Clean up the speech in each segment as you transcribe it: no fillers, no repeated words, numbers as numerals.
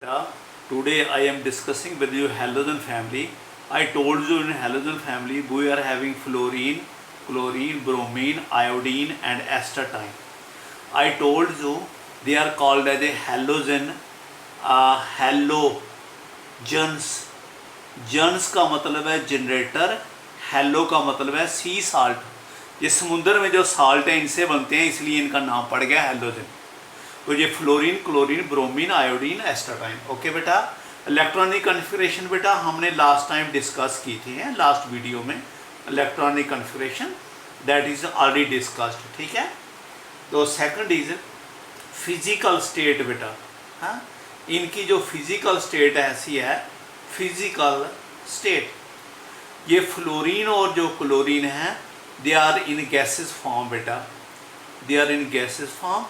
Today I am discussing with you halogen family. I told you in halogen family we are having fluorine, chlorine, bromine, iodine and astatine. I told you they are called as a halogen, halogens. जन्स का मतलब है generator, hello का मतलब है सी salt. ये समुद्र में जो साल्ट है इनसे बनते हैं, इसलिए इनका नाम पड़ गया हेलोजन। तो ये fluorine, chlorine, bromine, iodine, एस्टाटाइन। Okay बेटा, इलेक्ट्रॉनिक कन्फिगरेशन बेटा हमने लास्ट टाइम डिस्कस की थी है लास्ट वीडियो में। Electronic configuration that is already discussed. ठीक है, तो सेकंड इज फिजिकल स्टेट बेटा। हाँ, इनकी जो फिजिकल स्टेट ऐसी है, फिजिकल स्टेट, ये फ्लोरीन और जो क्लोरीन है they are in gases form बेटा, they are in gases form.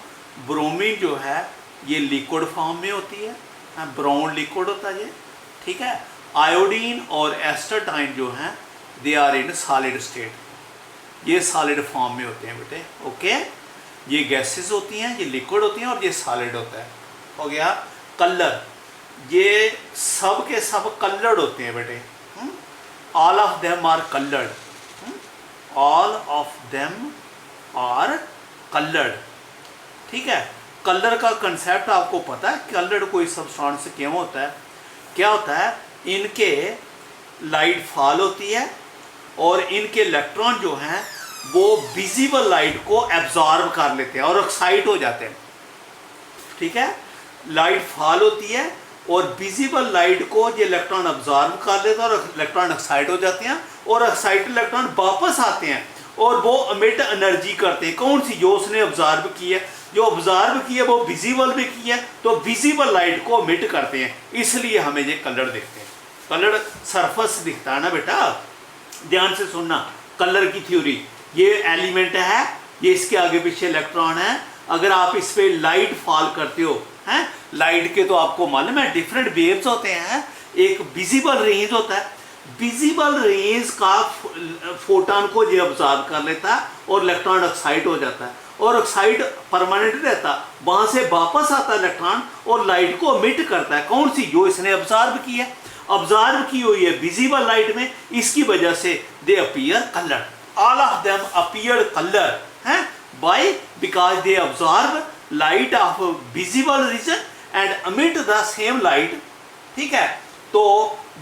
Bromine जो है ये लिक्विड फॉर्म में होती है, ब्राउन लिक्विड होता है ये। ठीक है, आयोडीन और एस्टाटाइन जो हैं they are in solid state, ये सॉलिड फॉर्म में होते हैं बेटे। ओके, ये गैसेस होती हैं, ये लिक्विड होती हैं और ये सॉलिड होता है। हो गया। कलर, ये सब के सब कलर्ड होते हैं बेटे। All of them are coloured, all of them are coloured. ठीक है, कलर का कंसेप्ट आपको पता है, कलर कोई सब्सटेंस क्यों होता है, क्या होता है, इनके लाइट फॉल होती है और इनके इलेक्ट्रॉन जो हैं वो विजिबल लाइट को एब्जॉर्ब कर लेते हैं और एक्साइट हो जाते हैं। ठीक है, लाइट फॉल होती है और विजिबल लाइट को ये इलेक्ट्रॉन एब्जॉर्ब कर लेते हैं और इलेक्ट्रॉन एक्साइट हो जाते हैं और एक्साइटेड इलेक्ट्रॉन वापस आते हैं और वो एमिट एनर्जी करते हैं। कौन सी, जो उसने ऑब्जर्व की है, जो ऑब्जर्व की है वो विजिबल भी की है, तो विजिबल लाइट को एमिट करते हैं, इसलिए हमें ये कलर दिखते हैं। कलर सरफेस दिखता है ना बेटा, ध्यान से सुनना। कलर की थ्योरी, ये एलिमेंट है, ये इसके आगे पीछे इलेक्ट्रॉन है, अगर आप इस पे लाइट फॉल करते हो हैं, लाइट के तो आपको मालूम है डिफरेंट वेव्स होते हैं। एक विजिबल रेंज होता है, विजिबल रेंज का फोटोन को ये ऑब्जर्व कर लेता है और इलेक्ट्रॉन एक्साइट हो जाता है और एक्साइट परमानेंट रहता है, वहां से वापस आता है इलेक्ट्रॉन और लाइट को एमिट करता है। कौन सी, जो इसने ऑब्जर्व की है, ऑब्जर्व की हुई है विजिबल लाइट में, इसकी वजह से they appear colour. All of them appear colour हैं by because they observe light of visible region and emit the same light. ठीक है, तो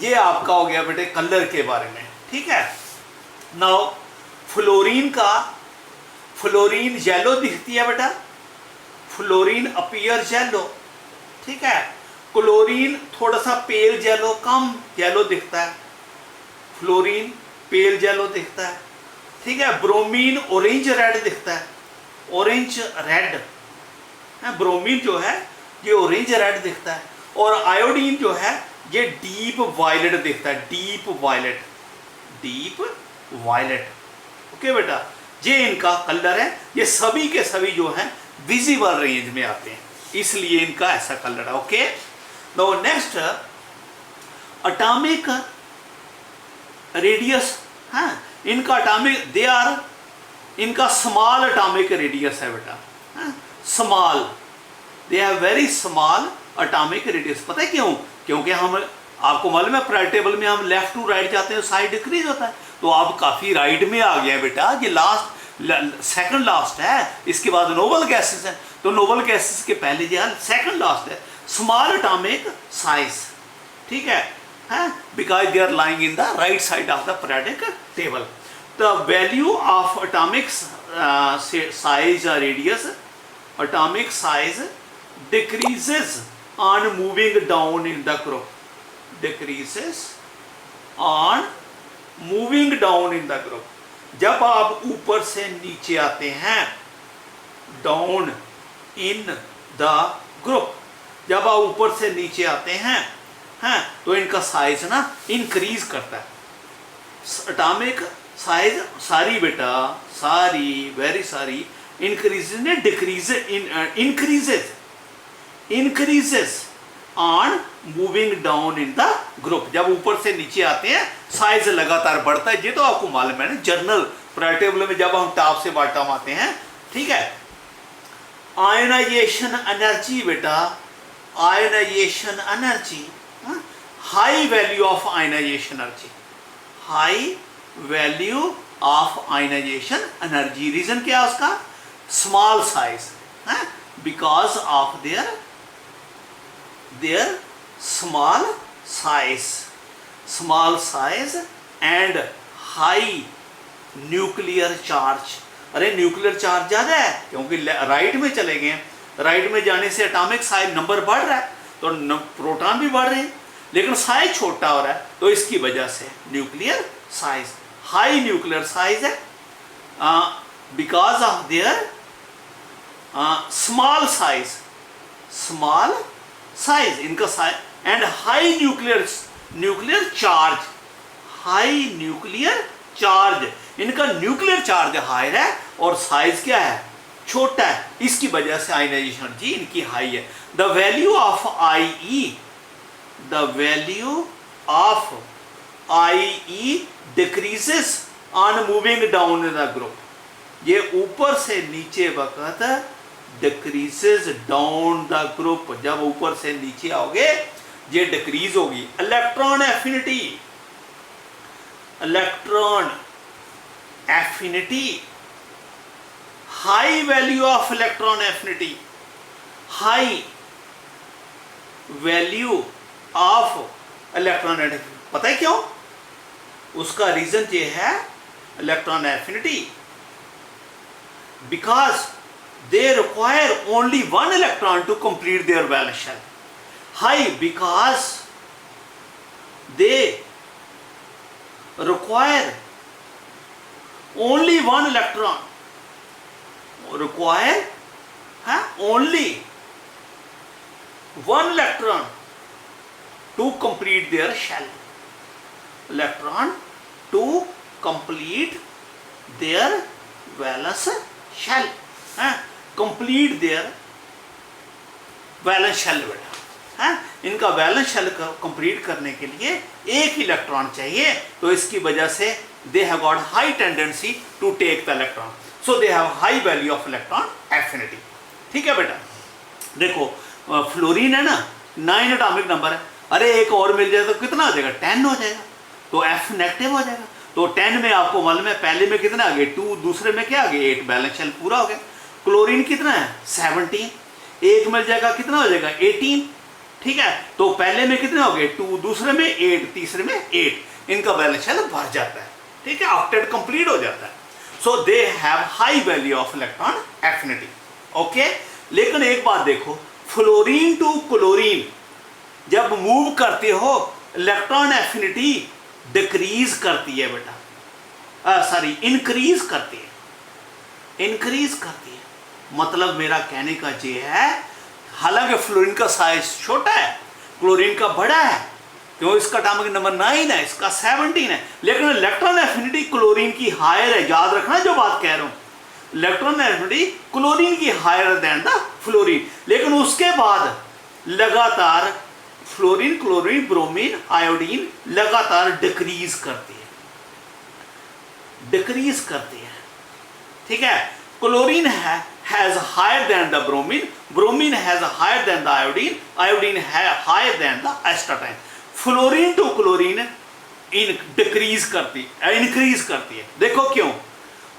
ये आपका हो गया बेटे कलर के बारे में। ठीक है, नाउ फ्लोरीन का, फ्लोरीन येलो दिखती है बेटा, फ्लोरीन अपीयर येलो। ठीक है, क्लोरीन थोड़ा सा पेल येलो, कम येलो दिखता है, फ्लोरीन पेल येलो दिखता है। ठीक है, ब्रोमीन ऑरेंज रेड दिखता है, ऑरेंज रेड है, ब्रोमीन जो है ये ऑरेंज रेड दिखता है और आयोडीन जो है ये डीप वायलेट दिखता है, deep violet, deep violet. Okay बेटा, ये इनका कलर है, ये सभी के सभी जो हैं विजिबल रेंज में आते हैं, इसलिए इनका ऐसा कलर है। Okay, now next atomic radius. हाँ, इनका एटॉमिक, दे आर, इनका स्मॉल एटॉमिक रेडियस है बेटा, small, they have very small atomic radius. पता है क्यों, क्योंकि हम, आपको मालूम है प्रायोरिटी टेबल में हम लेफ्ट टू राइट जाते हैं, साइड डिक्रीज होता है, तो आप काफ़ी राइट में आ गए हैं बेटा। ये लास्ट, सेकंड लास्ट है, इसके बाद नोबल गैसेस है, तो नोबल गैसेस के पहले ये सेकंड लास्ट है, स्मॉल एटॉमिक साइज। ठीक है, because they are lying in the right side of the periodic table. The value of atomic size और radius, atomic size decreases on moving down in the group, decreases on moving down in the group। जब आप ऊपर से नीचे आते हैं, down in the group, जब आप ऊपर से नीचे आते हैं तो इनका साइज ना इंक्रीज करता है। एटॉमिक साइज सारी बेटा, सारी, वेरी सारी, increases ने decreases in increases on moving down in the group। जब ऊपर से नीचे आते हैं साइज लगातार बढ़ता है, ये तो आपको मालूम है ना, जर्नल पीरियोडिक टेबल में जब हम टॉप से बॉटम आते हैं। ठीक है, आयनाइजेशन एनर्जी बेटा, ionisation energy, high value of ionisation energy, high value of ionisation energy. Reason क्या है उसका? Small size, because of their small size and high nuclear charge. अरे न्यूक्लियर चार्ज ज़्यादा है क्योंकि राइट में चले गए, राइट में जाने से एटॉमिक साइज नंबर बढ़ रहा है, तो प्रोटॉन भी बढ़ रहे हैं, लेकिन साइज छोटा हो रहा है, तो इसकी वजह से nuclear size, high nuclear size है because of their small size इनका size and high nuclear charge, high nuclear charge, इनका न्यूक्लियर चार्ज हाई है और साइज क्या है? छोटा है, इसकी वजह से आयनाइजेशन एनर्जी इनकी हाई है। The value of IE decreases on moving down in the group. ये ऊपर से नीचे वक्त डिक्रीजेस डाउन द ग्रुप, जब ऊपर से नीचे आओगे ये डिक्रीज होगी। Electron affinity, high value of electron affinity, high value of electron affinity. पता है क्यों? उसका रीजन ये है electron affinity, because they require only one electron to complete their valence shell. High because they require only one electron, only one electron to complete their shell, electron to complete their valence shell, complete their valence shell बेटा, इनका valence shell complete करने के लिए एक electron चाहिए, तो इसकी वजह से they have got high tendency to take the electron, so they have high value of electron affinity. ठीक है बेटा, देखो फ्लोरीन है ना 9 एटॉमिक नंबर है, अरे एक और मिल जाए तो कितना हो जाएगा? 10 हो जाएगा, तो F नेगेटिव हो जाएगा। तो 10 में आपको मालूम है पहले में कितना आ गए 2, दूसरे में क्या आ गए 8, बैलेंस शेल पूरा हो गया। क्लोरीन कितना है 17, एक मिल जाएगा कितना हो जाएगा 18। ठीक है, तो पहले में कितने हो गए 2, दूसरे में 8, तीसरे में 8, इनका बैलेंस शेल भर जाता है। ठीक है, ऑक्टेट कंप्लीट हो जाता है। So they have high value of electron affinity. Okay, लेकिन एक बात देखो, फ्लोरीन टू क्लोरीन जब मूव करते हो इलेक्ट्रॉन एफिनिटी डिक्रीज करती है बेटा, सॉरी इंक्रीज करती है। मतलब मेरा कहने का ये है, हालांकि फ्लोरीन का साइज छोटा है, क्लोरीन का बड़ा है, क्यों? इसका एटॉमिक नंबर 9 है, इसका 17 है, लेकिन इलेक्ट्रॉन एफिनिटी क्लोरीन की हायर है। याद रखना जो बात कह रहा हूं, इलेक्ट्रॉन एफिनिटी क्लोरीन की हायर देन द फ्लोरीन, लेकिन उसके बाद लगातार फ्लोरीन, क्लोरीन, ब्रोमीन, आयोडीन लगातार डिक्रीज करती है। ठीक है, chlorine has higher than the bromine has higher than the iodine है higher than the astatine. Fluorine to chlorine increase करती है। देखो क्यों?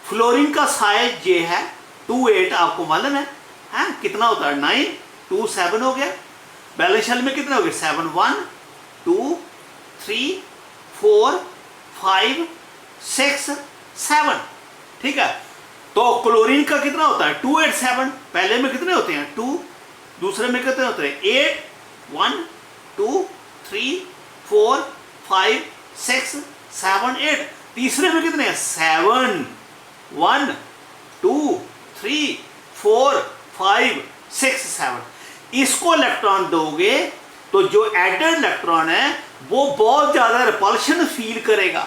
फ्लोरीन का साइज ये है 28, आपको मालूम है, कितना होता है 9, 2, 7 हो गया। बैलेंस शेल में कितने हो गए 7, 1, 2, 3, 4, 5, 6, 7। ठीक है, तो क्लोरीन का कितना होता है 2, 8, 7। पहले में कितने होते हैं 2, दूसरे में कितने होते हैं 8, 1, 2, 3, 4, 5, 6, 7, 8। तीसरे में कितने हैं 7, 1, 2, 3, 4, 5, 6, 7। इसको इलेक्ट्रॉन दोगे तो जो एडेड इलेक्ट्रॉन है वो बहुत ज्यादा रिपल्शन फील करेगा,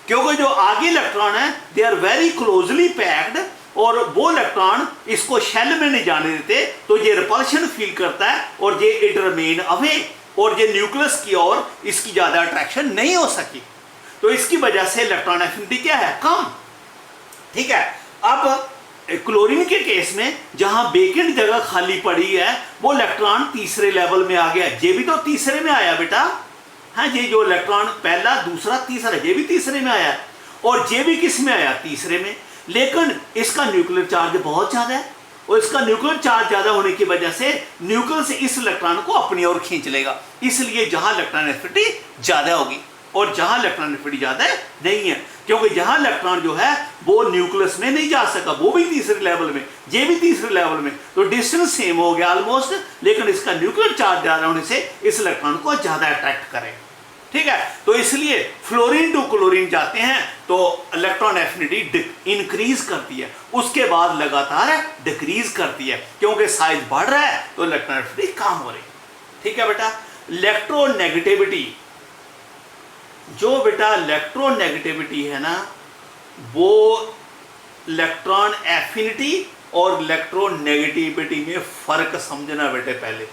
क्योंकि जो आगे इलेक्ट्रॉन है they are very closely packed, और वो इलेक्ट्रॉन इसको शेल में नहीं जाने देते, तो ये रिपल्शन फील करता है और ये इट रिमेन अवे, और ये न्यूक्लियस की ओर इसकी ज्यादा अट्रैक्शन नहीं हो सकी, तो इसकी वजह से इलेक्ट्रॉन एफिनिटी क्या है कम। ठीक है, अब क्लोरीन के केस में जहां वेकेंट जगह खाली पड़ी है वो इलेक्ट्रॉन तीसरे लेवल में आ गया। ये भी तो तीसरे में आया बेटा, हाँ, ये जो इलेक्ट्रॉन पहला दूसरा तीसरा ये भी तीसरे में आया, और ये भी किस में आया, तीसरे में। लेकिन इसका न्यूक्लियर चार्ज बहुत ज़्यादा है, और इसका न्यूक्लियर चार्ज ज़्यादा होने की वजह से न्यूक्लियस इस इलेक्ट्रॉन को अपनी ओर खींच लेगा। इसलिए जहाँ इलेक्ट्रॉन एफिनिटी ज़्यादा होगी और जहाँ इलेक्ट्रॉन एफिनिटी ज़्यादा नहीं है, क्योंकि जहाँ इलेक्ट्रॉन जो है वो न्यूक्लियस में नहीं जा सका, वो भी तीसरे लेवल में, ये भी तीसरे लेवल में, तो डिस्टेंस सेम हो गया ऑलमोस्ट, लेकिन इसका न्यूक्लियर चार्ज ज़्यादा होने से इस इलेक्ट्रॉन को ज़्यादा अट्रैक्ट करेगा। ठीक है, तो इसलिए फ्लोरीन टू क्लोरीन जाते हैं तो इलेक्ट्रॉन एफिनिटी इंक्रीज करती है, उसके बाद लगातार डिक्रीज करती है, क्योंकि साइज बढ़ रहा है तो इलेक्ट्रॉन एफिनिटी कम हो रही है। ठीक है बेटा, इलेक्ट्रोनेगेटिविटी, जो बेटा इलेक्ट्रोनेगेटिविटी है ना, वो इलेक्ट्रॉन एफिनिटी और इलेक्ट्रोनेगेटिविटी में फर्क समझना बेटे। पहले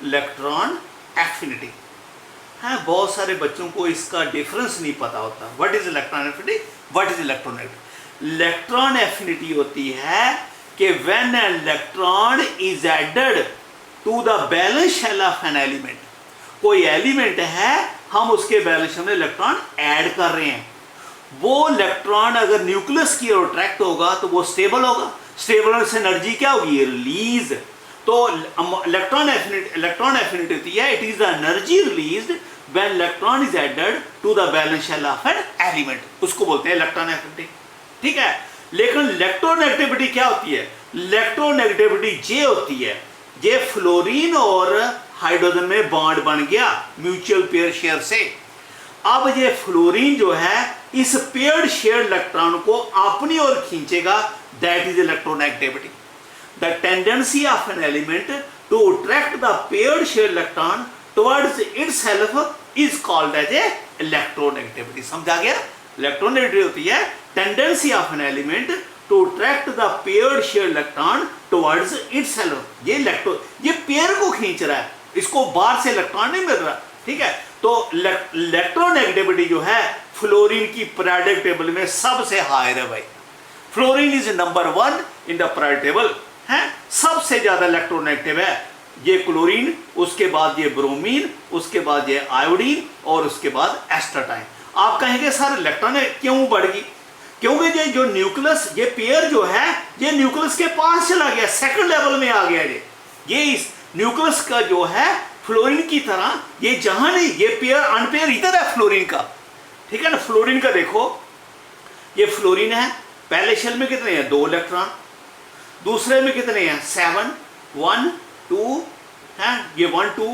इलेक्ट्रॉन एफिनिटी, हाँ, बहुत सारे बच्चों को इसका डिफरेंस नहीं पता होता। What is electron affinity, what is electronegativity. Electron affinity होती है कि when an electron is added to the balance shell of an element, कोई एलिमेंट है, हम उसके बैलेंस शेल में इलेक्ट्रॉन ऐड कर रहे हैं, वो इलेक्ट्रॉन अगर न्यूक्लियस की ओर अट्रैक्ट होगा तो वो स्टेबल होगा, स्टेबल होने से एनर्जी क्या होगी, रिलीज। तो इलेक्ट्रॉन एफिनिटी होती है, it is the energy released when electron is added to the balance shell of an element, उसको बोलते हैं इलेक्ट्रॉन एफिनिटी। ठीक है, लेकिन इलेक्ट्रोनेगेटिविटी क्या होती है, इलेक्ट्रोनेगेटिविटी ये होती है, ये फ्लोरीन और हाइड्रोजन में बॉन्ड बन गया म्यूचुअल पेयर शेयर से। अब ये फ्लोरीन जो है इस पेयर्ड शेयर इलेक्ट्रॉन को अपनी ओर खींचेगा, that is electronegativity. The tendency of an element to attract the paired share electron towards itself is called as a electronegativity. समझा गया, इलेक्ट्रोनेगेटिविटी होती है tendency of an element to attract the paired share electron towards itself. ये pair को खींच रहा है, इसको बाहर से इलेक्ट्रॉन नहीं मिल रहा। ठीक है, तो इलेक्ट्रोनेगेटिविटी जो है फ्लोरीन की पीरियोडिक टेबल में सबसे हायर है भाई। Fluorine is number 1 in the periodic table, है सबसे ज्यादा इलेक्ट्रोनेगेटिव है। ये क्लोरीन, उसके बाद ये ब्रोमीन, उसके बाद ये आयोडीन और उसके बाद एस्टरटाइन। आप कहेंगे सर इलेक्ट्रॉन क्यों बढ़ गई, क्योंकि ये जो न्यूक्लियस, ये पेयर जो है ये न्यूक्लियस के पास चला गया, सेकंड लेवल में आ गया। ये इस न्यूक्लियस का जो है फ्लोरीन की तरह, ये जहां नहीं, ये पेयर अनपेयर इधर है फ्लोरीन का। ठीक है ना, फ्लोरीन का देखो, ये फ्लोरीन है, पहले शेल में कितने हैं, 2 इलेक्ट्रॉन, दूसरे में कितने हैं, 7, 1 2 है, ये 1 2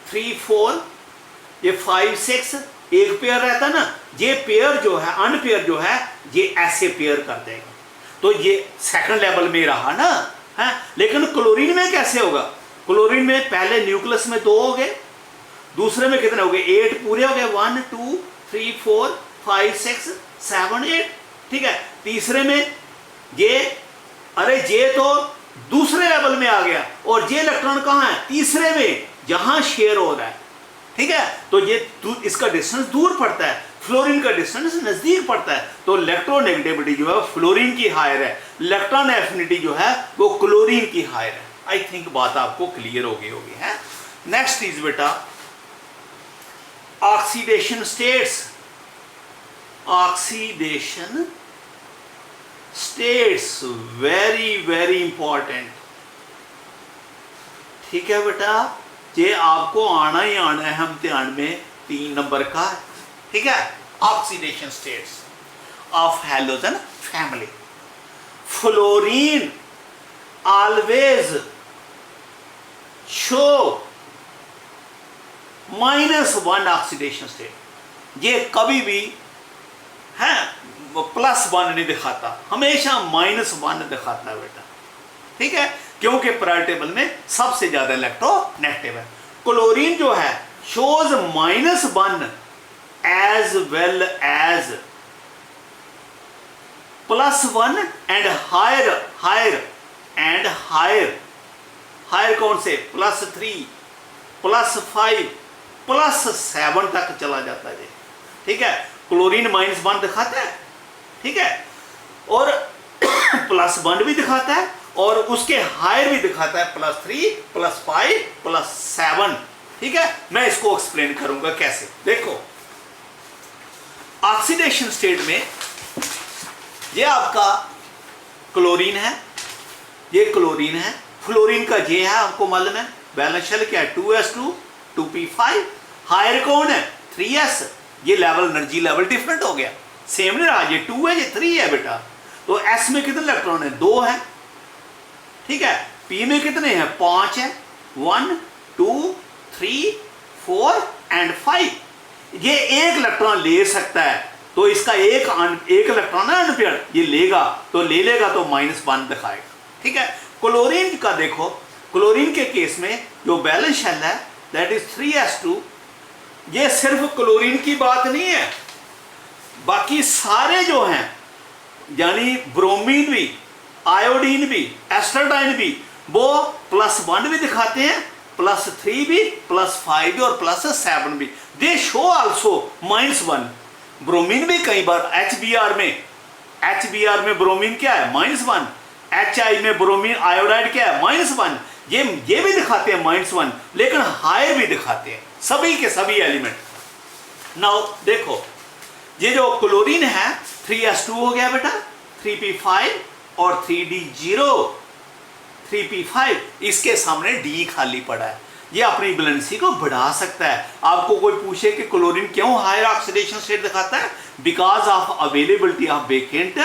3 4, ये 5 6, एक पेयर रहता ना, ये पेयर जो है अनपेयर जो है ये ऐसे पेयर कर देगा, तो ये सेकंड लेवल में रहा ना, है। लेकिन क्लोरीन में कैसे होगा, क्लोरीन में पहले न्यूक्लियस में 2 हो गए, दूसरे में कितने हो गए, 8 पूरे हो गए, 1 2 3 4 5 6 7 8। ठीक है, तीसरे में ये, अरे ये तो दूसरे लेवल में आ गया, और ये इलेक्ट्रॉन कहाँ है, तीसरे में, जहां शेयर हो रहा है। ठीक है, तो ये इसका डिस्टेंस दूर पड़ता है, फ्लोरीन का डिस्टेंस नजदीक पड़ता है, तो इलेक्ट्रोनेगेटिविटी जो है फ्लोरीन की हायर है, इलेक्ट्रॉन एफिनिटी जो है वो क्लोरीन की हायर है। आई थिंक बात आपको क्लियर हो गई होगी, है। नेक्स्ट इज बेटा oxidation states. Oxidation states very very important. ठीक है बेटा, ये आपको आना ही आना है इम्तिहान में 3 नंबर का। ठीक है, oxidation states of halogen family. Fluorine always show -1 oxidation state, ये कभी भी है +1 नहीं दिखाता, हमेशा -1 दिखाता है बेटा। ठीक है, क्योंकि पीरियोडिक टेबल में सबसे ज्यादा इलेक्ट्रोनेगेटिव है। क्लोरीन जो है shows -1 as well as +1 and higher and higher कौन से, +3 +5 +7 तक चला जाता है। ठीक है, क्लोरीन -1 दिखाता है। ठीक है, और प्लस 1 भी दिखाता है और उसके हायर भी दिखाता है +3 +5 +7। ठीक है, मैं इसको एक्सप्लेन करूंगा कैसे। देखो ऑक्सीडेशन स्टेट में ये आपका क्लोरीन है, ये क्लोरीन है, फ्लोरीन का ये है, आपको मालूम है बैलेंस शेल क्या है 2s2 2p5। हायर कौन है 3s, ये लेवल एनर्जी लेवल डिफरेंट हो गया, सेम नहीं रहा, ये 2 है ये 3 है बेटा। तो s में कितने इलेक्ट्रॉन है 2 है, ठीक है। p में कितने हैं 5 है, 1 2 3 4 एंड 5। ये एक इलेक्ट्रॉन ले सकता है, तो इसका एक इलेक्ट्रॉन है अनपेयर्ड, ये लेगा तो ले लेगा तो -1 दिखाएगा। ठीक है, क्लोरीन का देखो, क्लोरीन के केस में जो बैलेंस शेल है दैट इज 3s2। ये सिर्फ क्लोरीन की बात नहीं है, बाकी सारे जो हैं यानी ब्रोमीन भी, आयोडीन भी, एस्टरडाइन भी, वो +1 भी दिखाते हैं, +3 भी, +5 भी और +7 भी। दे शो आल्सो -1। ब्रोमीन भी कई बार HBr में ब्रोमीन क्या है -1, HI में ब्रोमीन आयोडाइड क्या है -1, ये भी दिखाते हैं -1, लेकिन हायर भी दिखाते हैं, सभी के सभी एलिमेंट। नाउ देखो ये जो क्लोरीन है 3s2 हो गया बेटा, 3p5 और 3d0, 3p5, इसके सामने D खाली पड़ा है, ये अपनी वैलेंसी को बढ़ा सकता है। आपको कोई पूछे कि क्लोरीन क्यों हायर ऑक्सीडेशन स्टेट दिखाता है, because of availability of vacant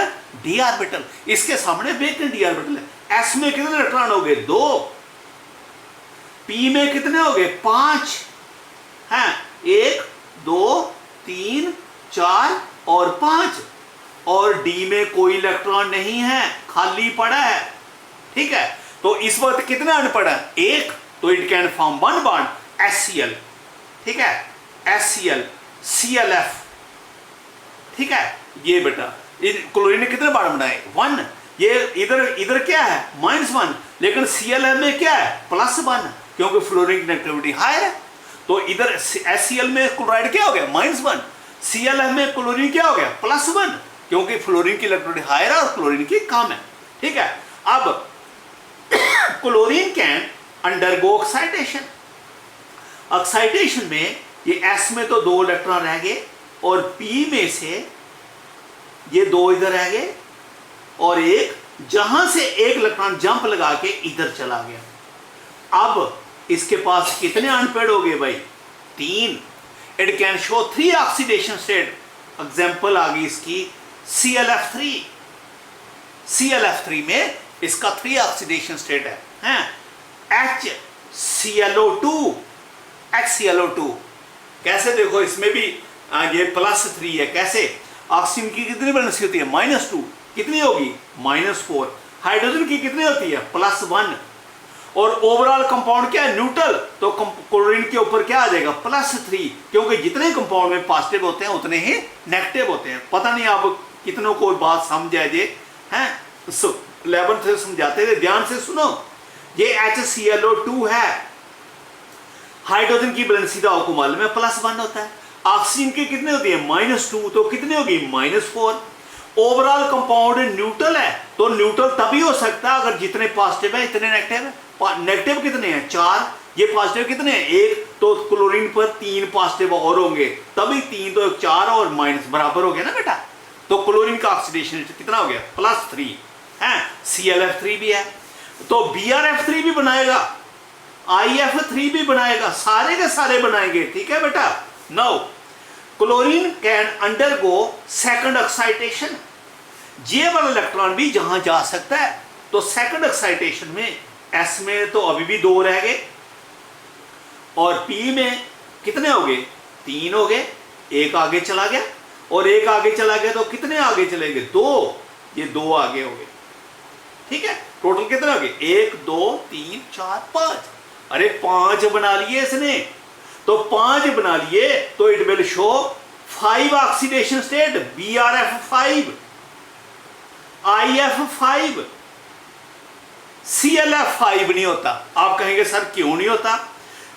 d orbital, इसके सामने वेकेंट d ऑर्बिटल है। s में कितने इलेक्ट्रॉन हो गए 2, p में कितने हो गए 5 हैं, 1 2 3 4 और 5, और d में कोई इलेक्ट्रॉन नहीं है, खाली पड़ा है। ठीक है, तो इस वक्त कितने अनपढ़ है 1, तो it can form 1 bond HCl। ठीक है, HCl ClF। ठीक है, ये बेटा क्लोरीन ने कितने बॉन्ड बनाए 1, ये इधर क्या है -1, लेकिन ClF में क्या है +1, क्योंकि फ्लोरीन नेगेटिविटी हायर है। तो इधर HCl में क्लोराइड क्या हो गया -1, ClF में क्लोरीन क्या हो गया +1, क्योंकि फ्लोरीन की इलेक्ट्रोनिक हायर है और क्लोरीन की कम है। ठीक है, अब क्लोरीन कैन अंडरगो ऑक्साइडेशन। ऑक्साइडेशन में ये S में तो 2 इलेक्ट्रॉन रह गए, और P में से ये 2 इधर रह गए, और एक जहां से एक इलेक्ट्रॉन जंप लगा के इधर चला गया। अब इसके पास कितने अनपेयर्ड हो गए भाई 3। It can show 3 oxidation state. Example आ गई इसकी ClF3। ClF3 में इसका 3 ऑक्सीडेशन स्टेट है, HClO2। HClO2 कैसे देखो, इसमें भी ये +3 है, कैसे ऑक्सीजन की कितनी वैलेंसी होती है -2, कितनी होगी -4। हाइड्रोजन की कितनी होती है +1, और ओवरऑल कंपाउंड क्या है न्यूट्रल, तो क्लोरीन के ऊपर क्या आ जाएगा +3, क्योंकि जितने कंपाउंड में पॉजिटिव होते हैं उतने ही नेगेटिव होते हैं। पता नहीं आप कितनों को बात समझ आए जे हैं, 11th से समझाते थे, ध्यान से सुनो। ये HClO2 है, हाइड्रोजन की वैलेंसी तो आपको मालूम है +1 होता है, ऑक्सीजन की कितनी होती है -2, तो कितनी होगी -4। ओवरऑल कंपाउंड न्यूट्रल है, तो न्यूट्रल तभी हो सकता है अगर जितने पॉजिटिव है इतने नेगेटिव है। नेगेटिव कितने हैं 4, ये पॉजिटिव कितने हैं 1, तो क्लोरीन पर 3 पॉजिटिव और होंगे, तभी 3 तो 4 और माइनस बराबर हो गया ना बेटा। तो क्लोरीन का ऑक्सीडेशन कितना हो गया +3 है। ClF3 भी है, तो BrF3 भी बनाएगा, IF3 भी बनाएगा, सारे के सारे बनाएंगे। ठीक है बेटा। Now chlorine can undergo second excitation. ये वाला इलेक्ट्रॉन भी जहां जा सकता है, तो सेकंड एक्साइटेशन में S में तो अभी भी 2 रह गए, और P में कितने हो गए 3 हो गए, एक आगे चला गया, और एक आगे चला गया तो कितने आगे चले गए 2, ये 2 आगे हो गए। ठीक है, टोटल कितने हो गए 1 2 3 4 5, अरे 5 बना लिए इसने, तो 5 बना लिए, तो it will show 5 oxidation state, BrF5, IF5, ClF5 नहीं होता। आप कहेंगे सर क्यों नहीं होता,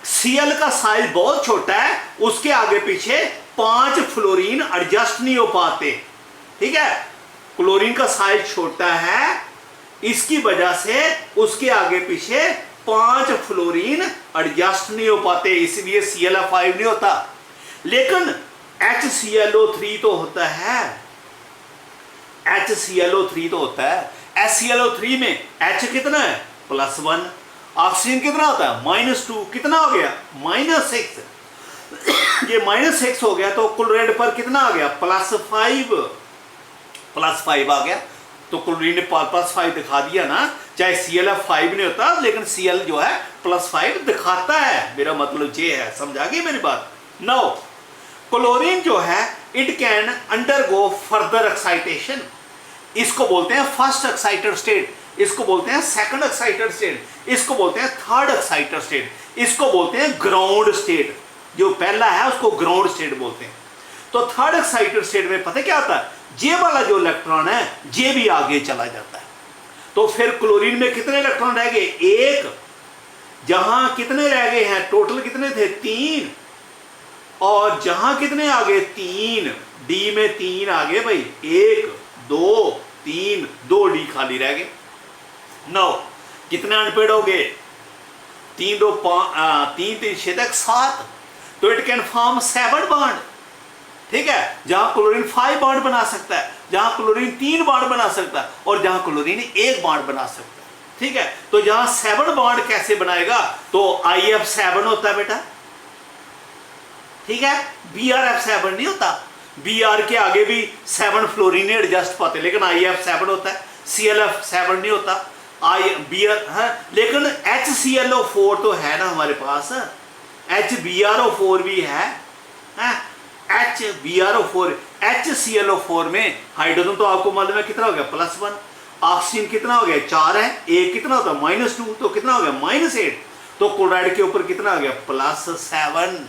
Cl का साइज बहुत छोटा है, उसके आगे पीछे 5 फ्लोरीन एडजस्ट नहीं हो पाते। ठीक है, क्लोरीन का साइज छोटा है, इसकी वजह से उसके आगे पीछे 5 फ्लोरीन एडजस्ट नहीं हो पाते, इसलिए ClF5 नहीं होता। लेकिन HClO3 तो होता है, HClO3 तो होता है। HClO3 में H कितना है +1, ऑक्सीजन कितना होता है -2, कितना हो गया -6, ये -6 हो गया तो क्लोराइड पर कितना आ गया +5 आ गया। तो क्लोरीन ने +5 दिखा दिया ना, चाहे ClF5 नहीं होता लेकिन Cl जो है +5 दिखाता है, मेरा मतलब ये है, समझा गई मेरी बात। नाउ क्लोरीन जो है it can undergo further excitation, इसको बोलते हैं फर्स्ट एक्साइटेड स्टेट, इसको बोलते हैं सेकंड एक्साइटेड स्टेट, इसको बोलते हैं थर्ड एक्साइटेड स्टेट, इसको बोलते हैं ग्राउंड स्टेट, जो पहला है उसको ग्राउंड स्टेट बोलते हैं। तो थर्ड एक्साइटेड स्टेट में पता क्या होता है, जे वाला जो इलेक्ट्रॉन है जे भी आगे चला जाता है। तो फिर क्लोरीन में कितने इलेक्ट्रॉन रह गए, 1, जहां कितने रह गए हैं टोटल कितने थे 3, और जहां कितने आ गए 3, डी में 3 आ गए भाई, 1 2 3, 2 डी खाली रह गए। 9 कितने अनपेड हो गए, 3 2 5 3 3 6 तक 7, तो इट कैन फॉर्म 7 बॉन्ड, ठीक है, जहां क्लोरीन 5 बॉन्ड बना सकता है, जहां क्लोरीन 3 बॉन्ड बना सकता है, और जहां क्लोरीन 1 बॉन्ड बना सकता है, ठीक है। तो जहां 7 बॉन्ड कैसे बनाएगा, तो IF7 होता है बेटा, ठीक है, BRF7 नहीं होता, BR के आगे भी 7 फ्लोरीन एडजस्ट पाते, लेकिन IF7 होता है, ClF7 नहीं होता, BR है, लेकिन HClO4 तो है ना हमारे पास, HBrO4 भी है, HBrO4, HClO4 में हाइड्रोजन तो आपको मालूम है कितना हो गया +1, ऑक्सीजन कितना हो गया 4 है, एक कितना होता है -2, तो कितना हो गया -8, तो क्लोराइड के ऊपर कितना आ गया +7।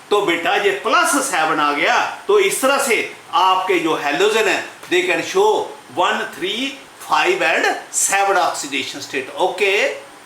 तो बेटा ये +7 आ गया, तो इस तरह से आपके जो हैलोजन है they can show 1 3 5 and 7 oxidation state. Okay.